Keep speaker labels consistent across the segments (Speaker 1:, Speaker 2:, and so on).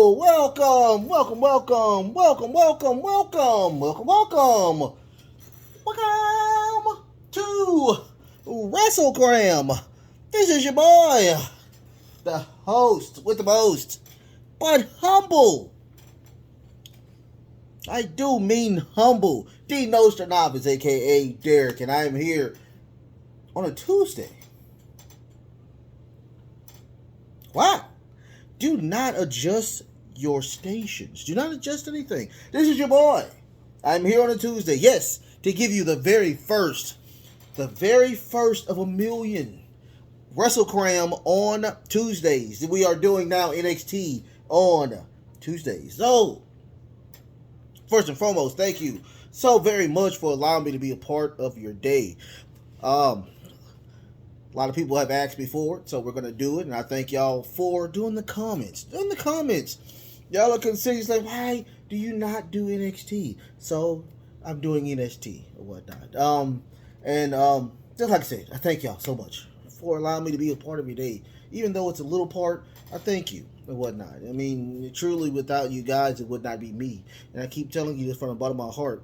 Speaker 1: Welcome to WrestleGram. This is your boy, the host with the most, but humble. I do mean humble. The Nostradamus, aka Derek, and I am here on a Tuesday. Wow. Do not adjust your stations. Do not adjust anything. This is your boy. I'm here on a Tuesday. Yes, to give you the very first of a million WrestleCram on Tuesdays. We are doing now NXT on Tuesdays. So, first and foremost, thank you so very much for allowing me to be a part of your day. A lot of people have asked me for it, so we're going to do it, and I thank y'all for doing the comments. Y'all are considering, like, why do you not do NXT? So, I'm doing NXT or whatnot. Just like I said, I thank y'all so much for allowing me to be a part of your day. Even though it's a little part, I thank you and whatnot. I mean, truly, without you guys, it would not be me. And I keep telling you this from the bottom of my heart.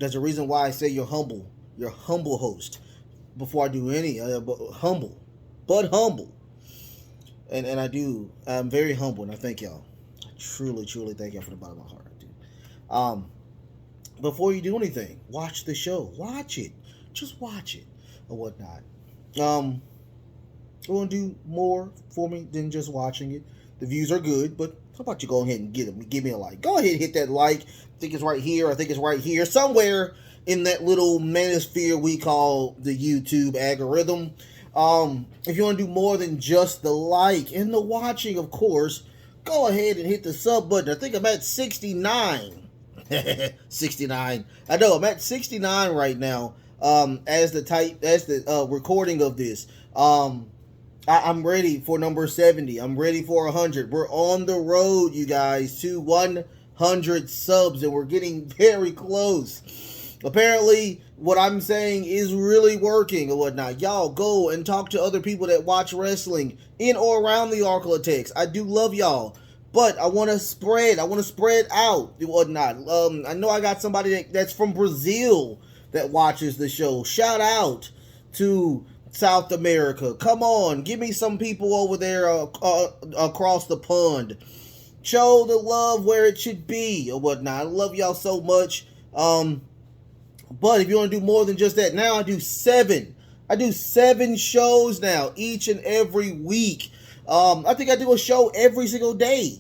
Speaker 1: There's a reason why I say you're humble. You're a humble host. Before I do any, humble. And I'm very humble, and I thank y'all. I truly thank y'all from the bottom of my heart, dude. Before you do anything, watch the show. Watch it. Just watch it or whatnot. You want to do more for me than just watching it. The views are good, but how about you go ahead and give me a like. Go ahead and hit that like. I think it's right here. Somewhere in that little manosphere we call the YouTube algorithm. If you want to do more than just the like and the watching, of course, go ahead and hit the sub button. I think I'm at 69. 69. I know I'm at 69 right now. As the recording of this. I'm ready for number 70. I'm ready for 100. We're on the road, you guys, to 100 subs, and we're getting very close. Apparently, what I'm saying is really working and whatnot. Y'all go and talk to other people that watch wrestling in or around the Arklatex. I do love y'all, but I want to spread out and whatnot. I know I got somebody that's from Brazil that watches the show. Shout out to South America. Come on, give me some people over there across the pond. Show the love where it should be or whatnot. I love y'all so much. But if you want to do more than just that, now I do 7. I do 7 shows now, each and every week. I think I do a show every single day.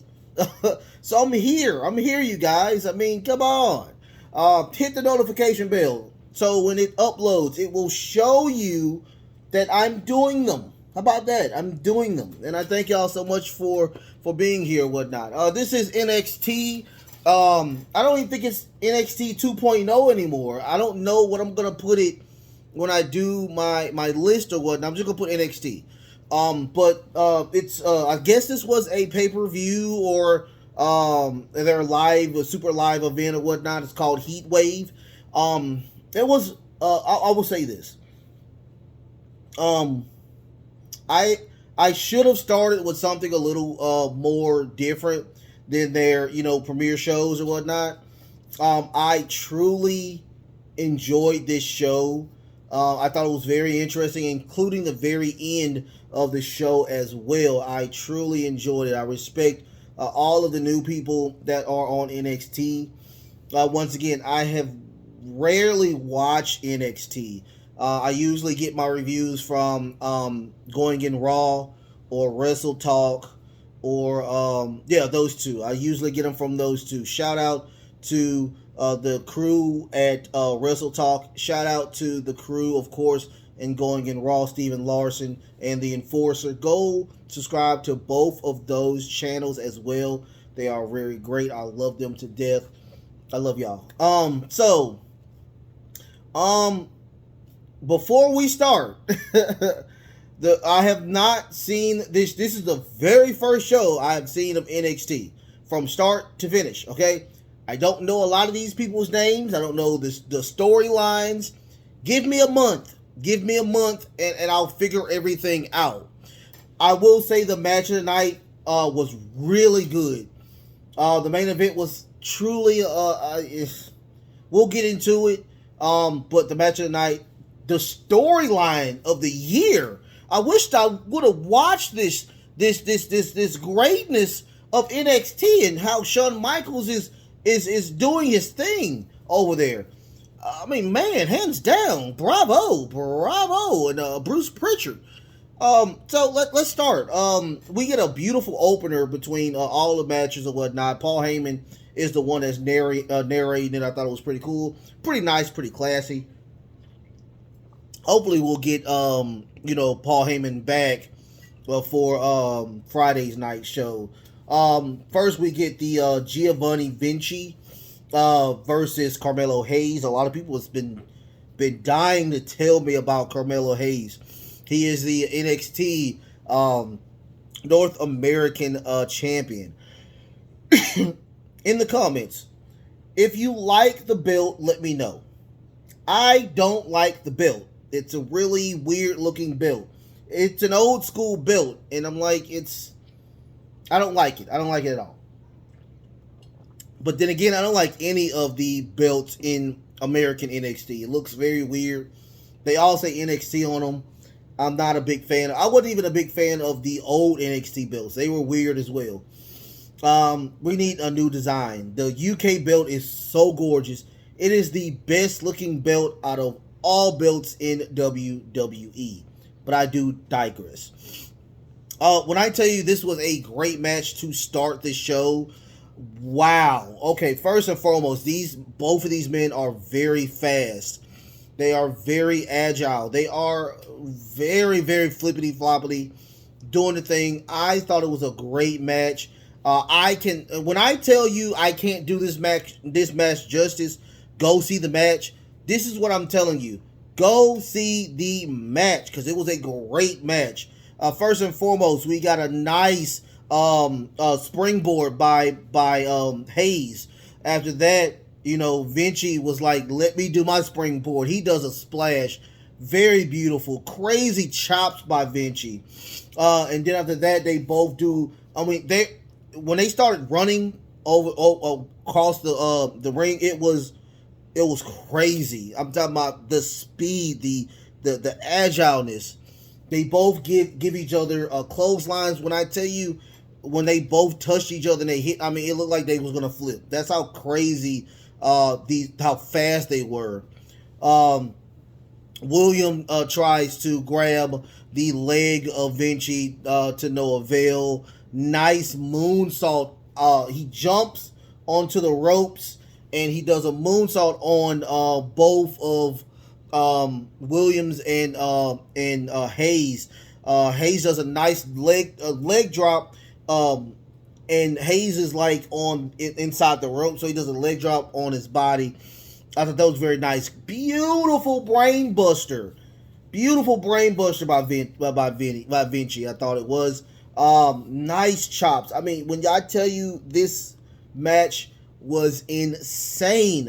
Speaker 1: So I'm here, you guys. I mean, come on. Hit the notification bell. So when it uploads, it will show you that I'm doing them. How about that? I'm doing them. And I thank y'all so much for being here and whatnot. This is NXT. I don't even think it's NXT 2.0 anymore. I don't know what I'm going to put it when I do my list or whatnot. I'm just going to put NXT. I guess this was a pay-per-view or their a super live event or whatnot. It's called Heatwave. It was, I will say this. I should have started with something a little more different than their, premiere shows or whatnot. I truly enjoyed this show. I thought it was very interesting, including the very end of the show as well. I truly enjoyed it. I respect all of the new people that are on NXT. Once again, I have rarely watched NXT. I usually get my reviews from Going in Raw or Wrestle Talk or those two. I usually get them from those two. Shout out to the crew at Wrestle Talk. Shout out to the crew, of course, in Going in Raw, Steven Larson and the Enforcer. Go subscribe to both of those channels as well. They are very great. I love them to death. I love y'all. Before we start, I have not seen this. This is the very first show I have seen of NXT from start to finish. Okay, I don't know a lot of these people's names. I don't know the storylines. Give me a month. And I'll figure everything out. I will say the match of the night was really good. The main event was truly we'll get into it. But the match of the night, the storyline of the year. I wished I would have watched this greatness of NXT and how Shawn Michaels is doing his thing over there. I mean, man, hands down, bravo, and Bruce Pritchard. So let's start. We get a beautiful opener between all the matches and whatnot. Paul Heyman is the one that's narrating it. I thought it was pretty cool, pretty nice, pretty classy. Hopefully, we'll get Paul Heyman back for Friday's night show. First, we get the Giovanni Vinci versus Carmelo Hayes. A lot of people has been dying to tell me about Carmelo Hayes. He is the NXT North American champion. In the comments, if you like the belt, let me know. I don't like the belt. It's a really weird looking belt. It's an old school belt, and I'm like, I don't like it. I don't like it at all. But then again, I don't like any of the belts in American NXT. It looks very weird. They all say NXT on them. I'm not a big fan. I wasn't even a big fan of the old NXT belts. They were weird as well. We need a new design. The UK belt is so gorgeous. It is the best looking belt out of all belts in WWE. But I do digress. When I tell you this was a great match to start this show, wow. Okay, first and foremost, both of these men are very fast. They are very agile. They are very, very flippity floppity, doing the thing. I thought it was a great match. When I tell you I can't do this match justice, go see the match. This is what I'm telling you. Go see the match because it was a great match. First and foremost, we got a nice springboard by Hayes. After that, Vinci was like, let me do my springboard. He does a splash. Very beautiful. Crazy chops by Vinci. And then after that, they both do, when they started running across the ring, it was crazy. I'm talking about the speed, the agileness. They both give each other clotheslines. When I tell you, when they both touched each other and they hit, it looked like they was gonna flip. That's how crazy how fast they were. William tries to grab the leg of Vinci to no avail. Nice moonsault. He jumps onto the ropes and he does a moonsault on both of Williams and Hayes. Hayes does a nice leg drop, and Hayes is like inside the rope, so he does a leg drop on his body. I thought that was very nice. Beautiful brain buster by Vinci. I thought it was nice chops. When I tell you this match was insane.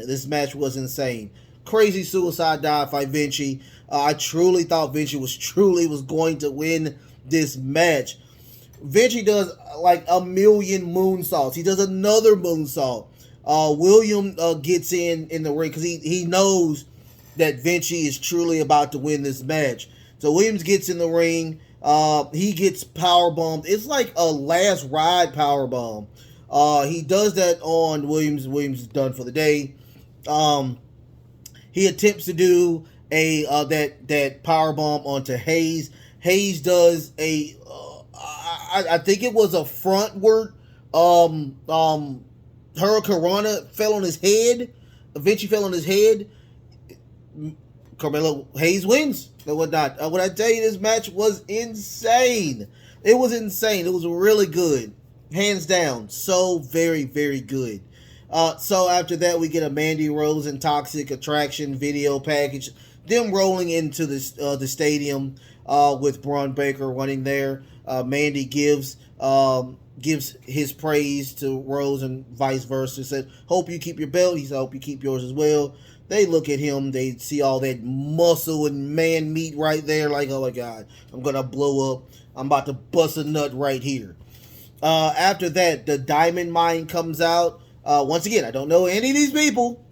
Speaker 1: Crazy suicide dive by Vinci. I truly thought Vinci was going to win this match. Vinci does like a million moonsaults. He does another moonsault. William gets in the ring because he knows that Vinci is truly about to win this match. So Williams gets in the ring. He gets powerbombed. It's like a last ride powerbomb. He does that on Williams. Williams is done for the day. He attempts to do that powerbomb onto Hayes. Hayes does I think it was a frontward Hurricanrana fell on his head. Vinci fell on his head. Carmelo Hayes wins and whatnot. When I tell you, this match was insane. It was insane. It was really good. Hands down. So very, very good. So after that, we get a Mandy Rose and Toxic Attraction video package. Them rolling into the stadium with Braun Baker running there. Mandy gives his praise to Rose and vice versa. Said, hope you keep your belt. He said, hope you keep yours as well. They look at him. They see all that muscle and man meat right there. Like, oh my God, I'm going to blow up. I'm about to bust a nut right here. After that, the Diamond Mine comes out. Once again, I don't know any of these people.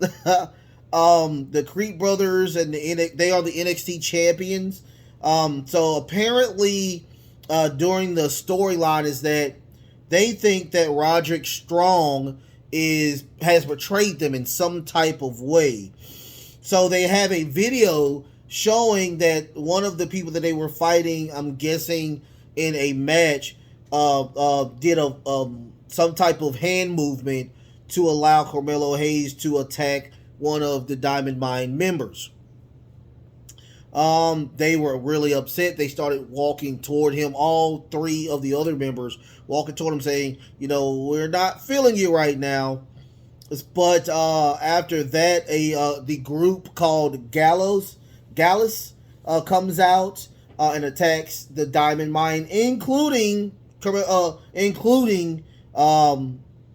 Speaker 1: The Creep Brothers and they are the NXT champions. So apparently, during the storyline is that they think that Roderick Strong has betrayed them in some type of way. So they have a video showing that one of the people that they were fighting, I'm guessing in a match, did some type of hand movement to allow Carmelo Hayes to attack one of the Diamond Mine members. They were really upset. They started walking toward him. All three of the other members walking toward him, saying, "We're not feeling you right now." But after that, the group called Gallus comes out and attacks the Diamond Mine, including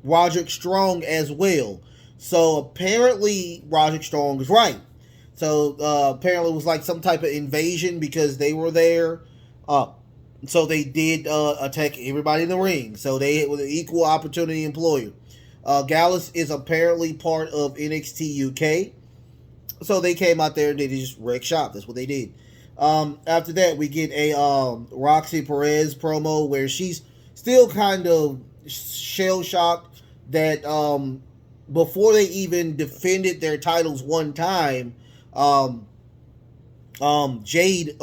Speaker 1: Roderick Strong as well. So apparently Roderick Strong is right. So apparently it was like some type of invasion because they were there. So they did attack everybody in the ring. So they were an equal opportunity employer. Gallus is apparently part of NXT UK. So they came out there and they just wrecked shop. That's what they did. After that, we get a Roxy Perez promo where she's still kind of shell-shocked that before they even defended their titles one time, Coral Jade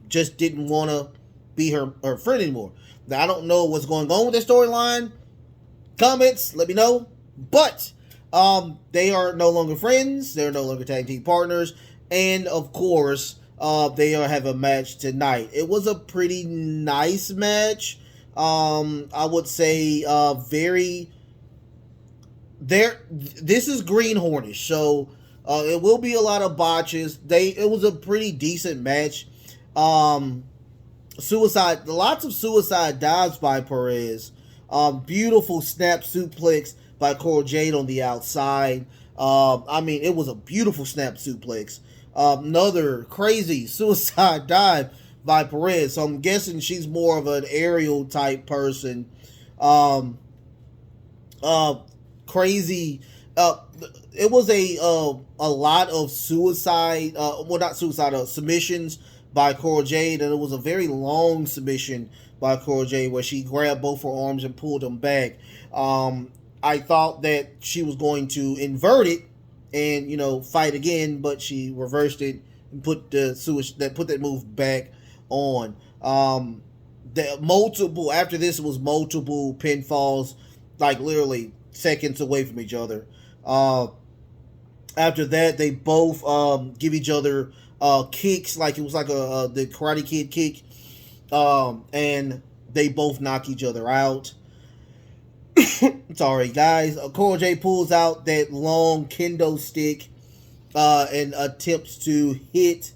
Speaker 1: just didn't want to be her friend anymore. Now, I don't know what's going on with their storyline. Comments, let me know. But they are no longer friends. They're no longer tag team partners. And, of course, they have a match tonight. It was a pretty nice match. I would say very... This is Greenhornish, so it will be a lot of botches. It was a pretty decent match. Lots of suicide dives by Perez. Beautiful snap suplex by Coral Jade on the outside. It was a beautiful snap suplex. Another crazy suicide dive by Perez. So I'm guessing she's more of an aerial type person. Crazy. It was a lot of suicide. Submissions by Coral Jade, and it was a very long submission by Coral Jade where she grabbed both her arms and pulled them back. I thought that she was going to invert it and fight again, but she reversed it and put that move back on. After this was multiple pinfalls, like literally seconds away from each other. After that, they both give each other kicks, like it was like the Karate Kid kick, and they both knock each other out. Sorry, guys. Coral J pulls out that long kendo stick and attempts to hit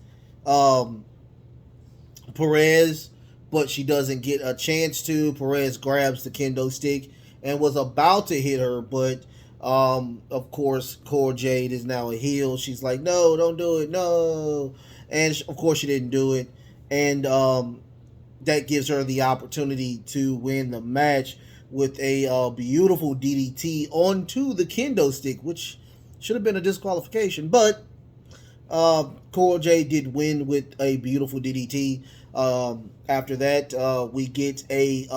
Speaker 1: Perez, but she doesn't get a chance to. Perez grabs the kendo stick and was about to hit her, but of course, Coral Jade is now a heel. She's like, no, don't do it, no. And of course she didn't do it. And that gives her the opportunity to win the match with a beautiful DDT onto the kendo stick, which should have been a disqualification. But Coral Jade did win with a beautiful DDT. After that, we get a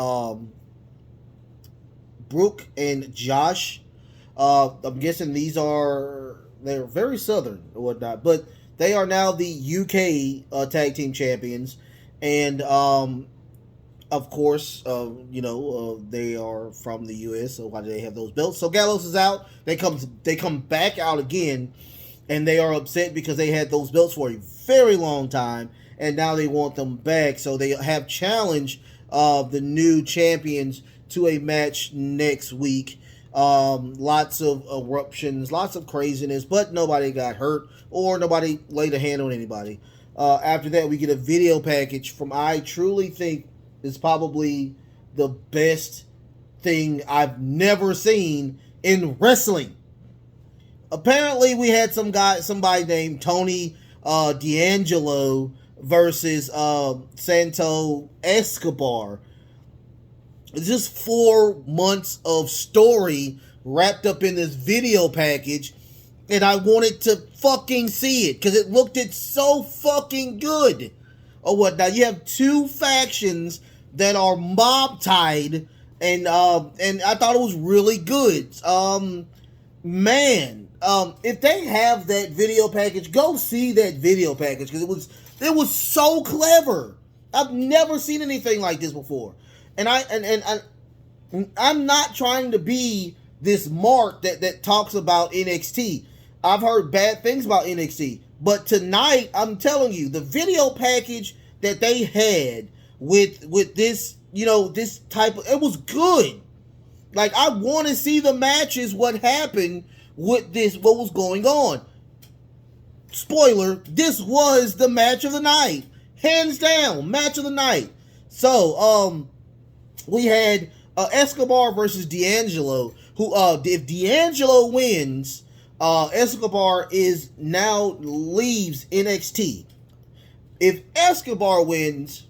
Speaker 1: Brooke and Josh. I'm guessing they're very southern or whatnot, but they are now the UK tag team champions, and of course, they are from the US. So why do they have those belts? So Gallows is out. They come back out again, and they are upset because they had those belts for a very long time, and now they want them back. So they have challenged the new champions to a match next week. Lots of eruptions, lots of craziness, but nobody got hurt or nobody laid a hand on anybody. After that, we get a video package from I truly think is probably the best thing I've never seen in wrestling. Apparently, we had somebody named Tony D'Angelo versus Santo Escobar. It's just 4 months of story wrapped up in this video package, and I wanted to fucking see it because it looked it so fucking good. Or what? Now you have 2 factions that are mob tied, and I thought it was really good. Man, if they have that video package, go see that video package because it was so clever. I've never seen anything like this before, and I'm not trying to be this mark that talks about NXT. I've heard bad things about NXT, but tonight I'm telling you, the video package that they had with this, this type of, it was good. Like, I want to see the matches, what happened with this, what was going on. Spoiler, this was the match of the night. Hands down, match of the night. So, we had Escobar versus D'Angelo, who, if D'Angelo wins, Escobar now leaves NXT. If Escobar wins,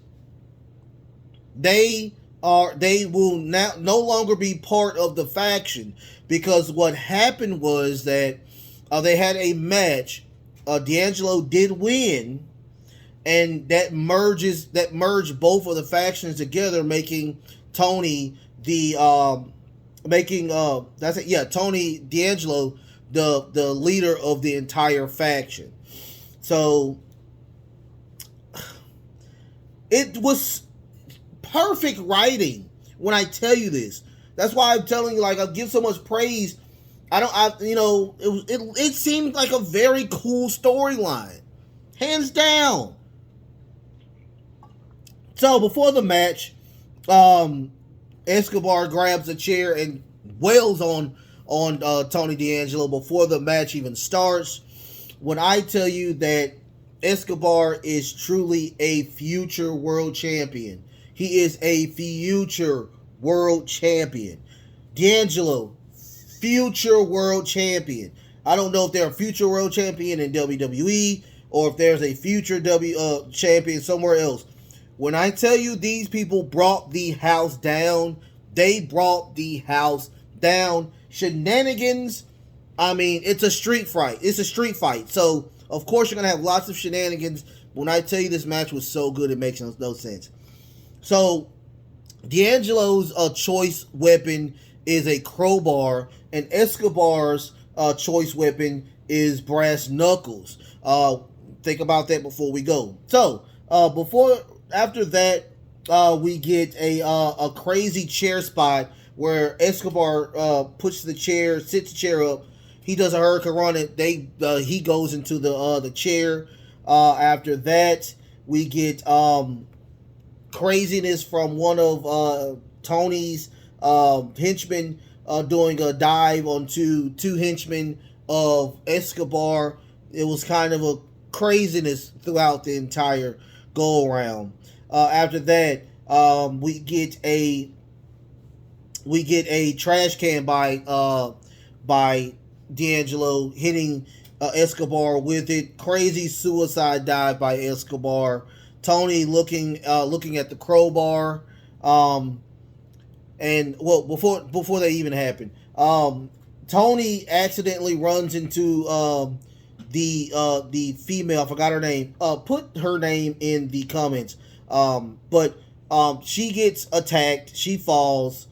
Speaker 1: they will now no longer be part of the faction, because what happened was that they had a match. D'Angelo did win, and that merged both of the factions together, making Tony Tony D'Angelo the leader of the entire faction. So it was perfect writing when I tell you this. That's why I'm telling you, like, I give so much praise. It seemed like a very cool storyline. Hands down. So before the match, Escobar grabs a chair and wails on Tony D'Angelo before the match even starts. When I tell you that Escobar is truly a future world champion. He is a future world champion. D'Angelo, future world champion. I don't know if they're a future world champion in WWE or if there's a future champion somewhere else. When I tell you these people brought the house down, they brought the house down. Shenanigans, I mean, it's a street fight. It's a street fight. So, of course, you're going to have lots of shenanigans. When I tell you this match was so good, it makes no sense. So, D'Angelo's choice weapon is a crowbar, and Escobar's choice weapon is brass knuckles. Think about that before we go. So, after that, we get a crazy chair spot where Escobar sits the chair up. He does a hurricane run, and he goes into the chair. After that, we get craziness from one of Tony's henchmen doing a dive onto 2 henchmen of Escobar. It was kind of a craziness throughout the entire go around. After that, we get a trash can by D'Angelo hitting Escobar with it. Crazy suicide dive by Escobar. Tony looking at the crowbar. And well, before that even happened, Tony accidentally runs into the female. I forgot her name. Put her name in the comments. But she gets attacked. She falls.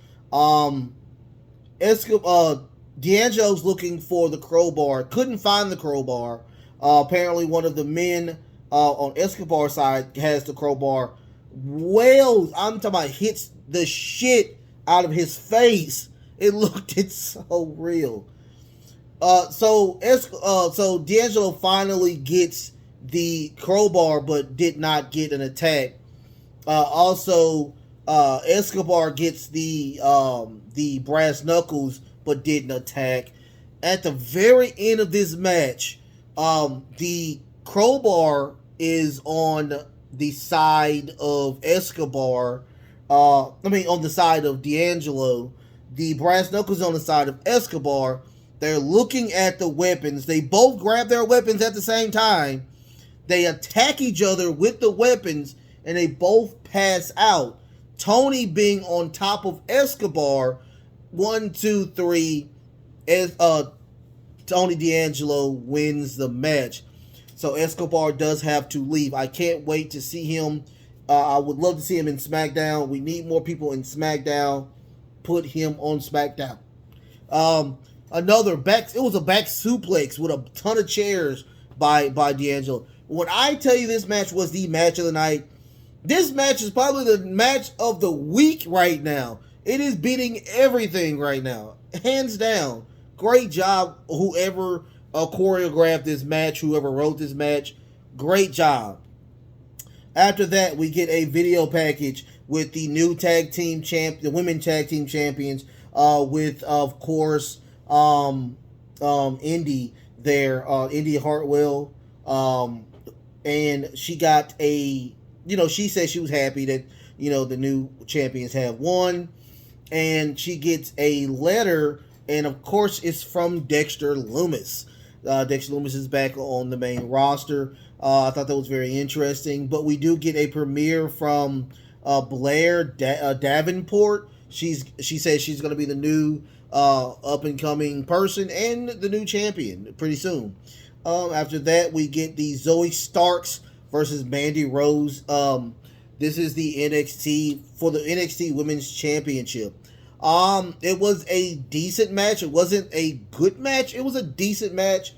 Speaker 1: D'Angelo's looking for the crowbar. Couldn't find the crowbar. Apparently, one of the men on Escobar's side has the crowbar. Wails. I'm talking about hits the shit out of his face. It's so real. So D'Angelo finally gets the crowbar, but did not get an attack. Also, Escobar gets the brass knuckles, but didn't attack. At the very end of this match, the crowbar is on the side of Escobar. On the side of D'Angelo. The brass knuckles on the side of Escobar. They're looking at the weapons. They both grab their weapons at the same time. They attack each other with the weapons, and they both pass out. Tony being on top of Escobar, 1, 2, 3, as Tony D'Angelo wins the match. So Escobar does have to leave. I can't wait to see him. I would love to see him in SmackDown. We need more people in SmackDown. Put him on SmackDown. Another back. It was a back suplex with a ton of chairs by D'Angelo. When I tell you this match was the match of the night, this match is probably the match of the week right now. It is beating everything right now, hands down. Great job, whoever choreographed this match, whoever wrote this match. Great job. After that, we get a video package with the new the women tag team champions, with of course Indy there, Indy Hartwell, and she got a, she said she was happy that the new champions have won, and she gets a letter, and of course it's from Dexter Lumis. Dexter Lumis is back on the main roster. I thought that was very interesting. But we do get a premiere from Blair Davenport. She says she's going to be the new up and coming person and the new champion pretty soon. After that, we get the Zoe Starks versus Mandy Rose. This is the NXT Women's Championship. It was a decent match. It wasn't a good match. It was a decent match.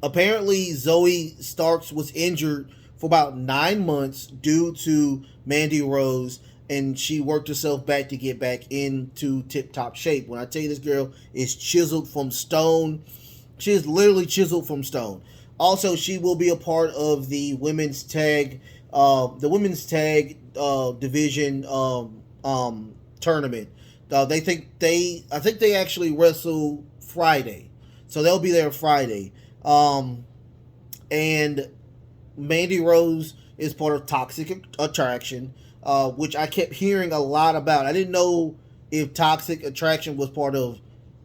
Speaker 1: Apparently Zoe Starks was injured for about 9 months due to Mandy Rose, and she worked herself back to get back into tip-top shape. When I tell you this girl is chiseled from stone, she is literally chiseled from stone. Also, she will be a part of the women's tag division tournament. I think they actually wrestle Friday, so they'll be there Friday. And Mandy Rose is part of Toxic Attraction, which I kept hearing a lot about. I didn't know if Toxic Attraction was part of.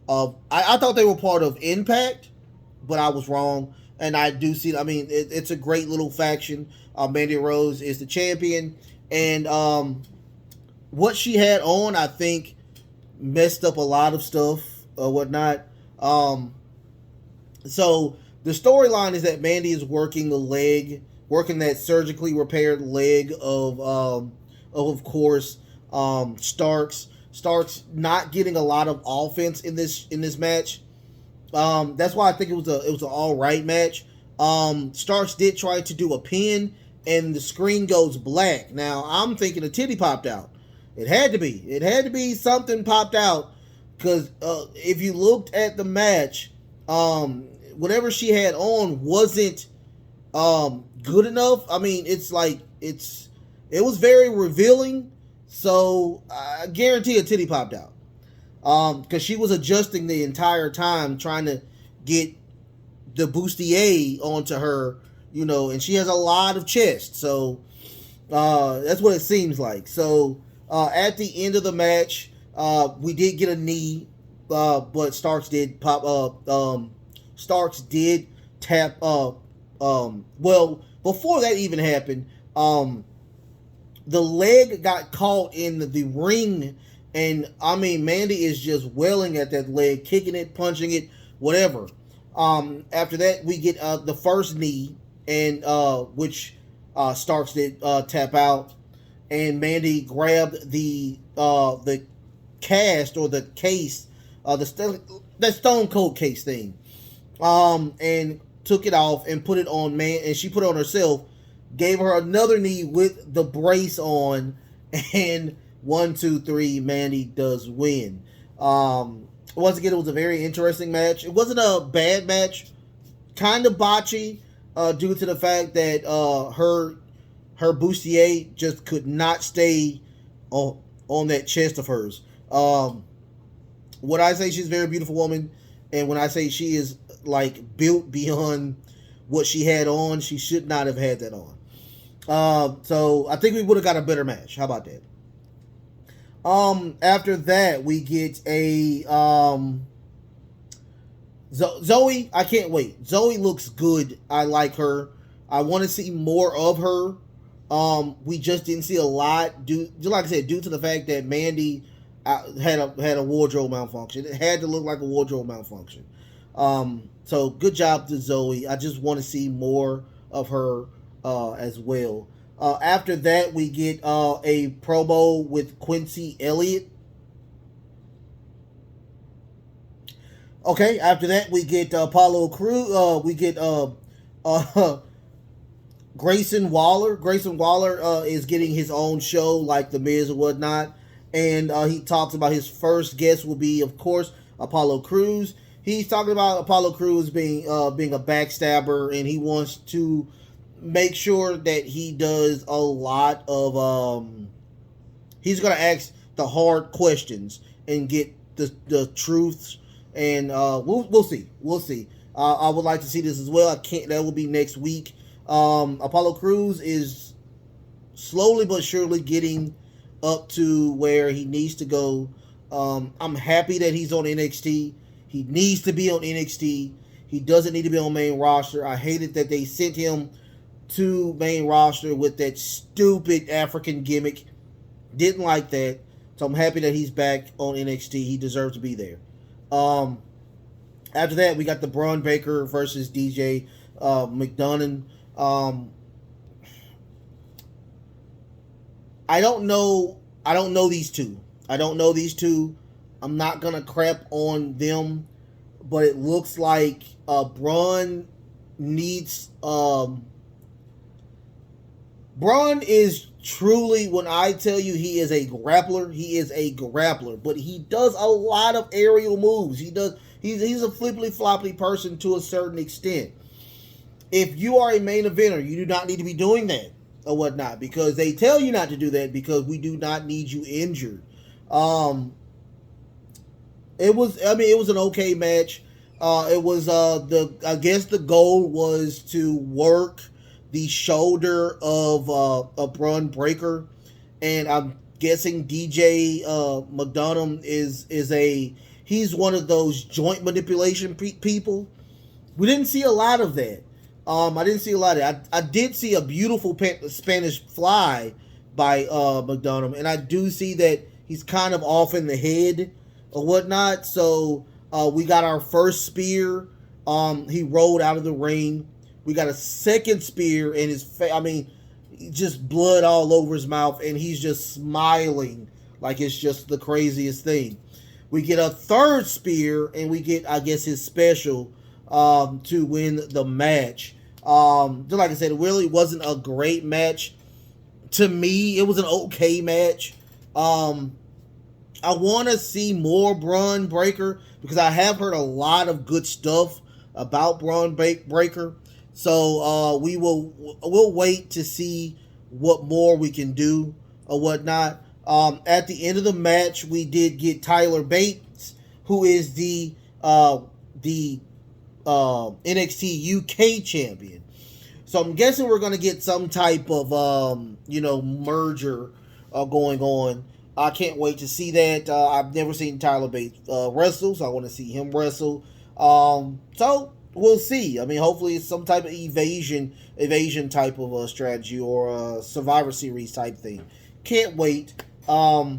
Speaker 1: I thought they were part of Impact, but I was wrong. And I do see. I mean, it's a great little faction. Mandy Rose is the champion, and what she had on, I think, messed up a lot of stuff or whatnot. So the storyline is that Mandy is working that surgically repaired leg of course, Starks. Starks not getting a lot of offense in this match. That's why I think it was an all right match. Starks did try to do a pin, and the screen goes black. Now I'm thinking a titty popped out. It had to be something popped out, because if you looked at the match, whatever she had on wasn't good enough. I mean, it was very revealing, so I guarantee a titty popped out. Because she was adjusting the entire time, trying to get the bustier onto her, and she has a lot of chest, so that's what it seems like. So at the end of the match, we did get a knee, but Starks did Starks did tap. Well, before that even happened, the leg got caught in the ring. And, I mean, Mandy is just wailing at that leg, kicking it, punching it, whatever. After that, we get the first knee, and which Starks did tap out. And Mandy grabbed the cast, or the case, that Stone Cold case thing, and took it off and put it on and she put it on herself, gave her another knee with the brace on, and 1, 2, 3, Mandy does win. Once again, it was a very interesting match. It wasn't a bad match, kind of botchy, due to the fact that her bustier just could not stay on that chest of hers. When I say she's a very beautiful woman, and when I say she is like built beyond what she had on, she should not have had that on. So I think we would have got a better match. How about that? After that, we get a Zoe. I can't wait. Zoe looks good. I like her. I want to see more of her. We just didn't see a lot just like I said, due to the fact that Mandy had a wardrobe malfunction. It had to look like a wardrobe malfunction. So good job to Zoe. I just want to see more of her as well. After that, we get a promo with Quincy Elliott. Okay, after that, we get Apollo Crew. We get Grayson Waller. Grayson Waller is getting his own show like The Miz or whatnot. And he talks about his first guest will be, of course, Apollo Crews. He's talking about Apollo Crews being a backstabber, and he wants to make sure that he does a lot of. He's going to ask the hard questions and get the truths, and we'll see. We'll see. I would like to see this as well. I can't. That will be next week. Apollo Crews is slowly but surely getting up to where he needs to go. I'm happy that he's on NXT. He needs to be on NXT. He doesn't need to be on main roster. I hated that they sent him to main roster with that stupid African gimmick. Didn't like that. So I'm happy that he's back on NXT. He deserves to be there. After that, we got the Braun Breaker versus DJ McDonough. I don't know these two. I'm not gonna crap on them, but it looks like Braun needs. Braun is truly, when I tell you he is a grappler, he is a grappler. But he does a lot of aerial moves. He's a flippity floppy person to a certain extent. If you are a main eventer, you do not need to be doing that or whatnot, because they tell you not to do that because we do not need you injured. It was an okay match. I guess the goal was to work the shoulder of a Braun Breaker, and I'm guessing DJ McDonough he's one of those joint manipulation people. We didn't see a lot of that. I didn't see a lot of it. I did see a beautiful Spanish fly by McDonough, and I do see that he's kind of off in the head or whatnot. So we got our first spear. He rolled out of the ring. We got a second spear in his face. I mean, just blood all over his mouth, and he's just smiling like it's just the craziest thing. We get a third spear, and we get, I guess, his special to win the match. Just like I said, it really wasn't a great match. To me, it was an okay match. I want to see more Braun Breaker because I have heard a lot of good stuff about Braun Breaker. So we'll wait to see what more we can do or whatnot. At the end of the match, we did get Tyler Bates, who is the NXT UK champion. So I'm guessing we're going to get some type of merger going on. I can't wait to see that. I've never seen Tyler Bates wrestle, so I want to see him wrestle. So we'll see. I mean, hopefully it's some type of evasion type of strategy or a Survivor Series type thing. Can't wait. I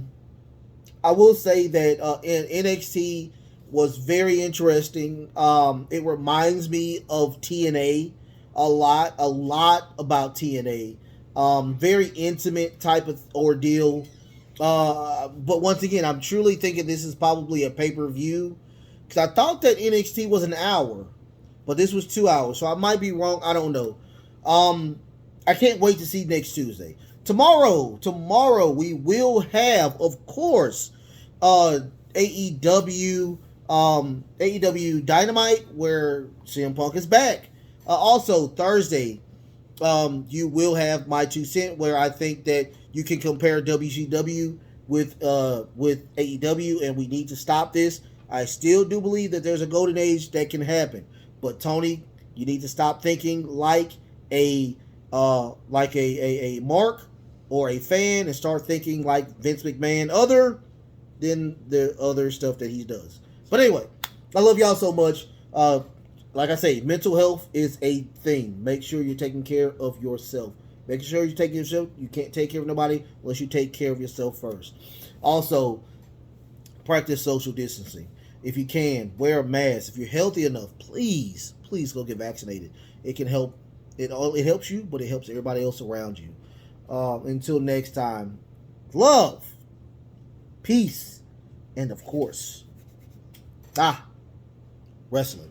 Speaker 1: will say that NXT was very interesting. It reminds me of TNA a lot about TNA. Very intimate type of ordeal. But once again, I'm truly thinking this is probably a pay-per-view because I thought that NXT was an hour, but this was 2 hours, so I might be wrong. I don't know. I can't wait to see next Tuesday. Tomorrow we will have, of course, AEW Dynamite, where CM Punk is back. Also Thursday, you will have my 2 cents, where I think that you can compare WCW with AEW, and we need to stop this. I still do believe that there's a golden age that can happen, but Tony, you need to stop thinking like a Mark or a fan and start thinking like Vince McMahon, other than the other stuff that he does. But anyway, I love y'all so much. Like I say, mental health is a thing. Make sure you're taking care of yourself. Making sure you take care of yourself. You can't take care of nobody unless you take care of yourself first. Also, practice social distancing. If you can, wear a mask. If you're healthy enough, please go get vaccinated. It can help. It helps you, but it helps everybody else around you. Until next time, love, peace, and of course, wrestling.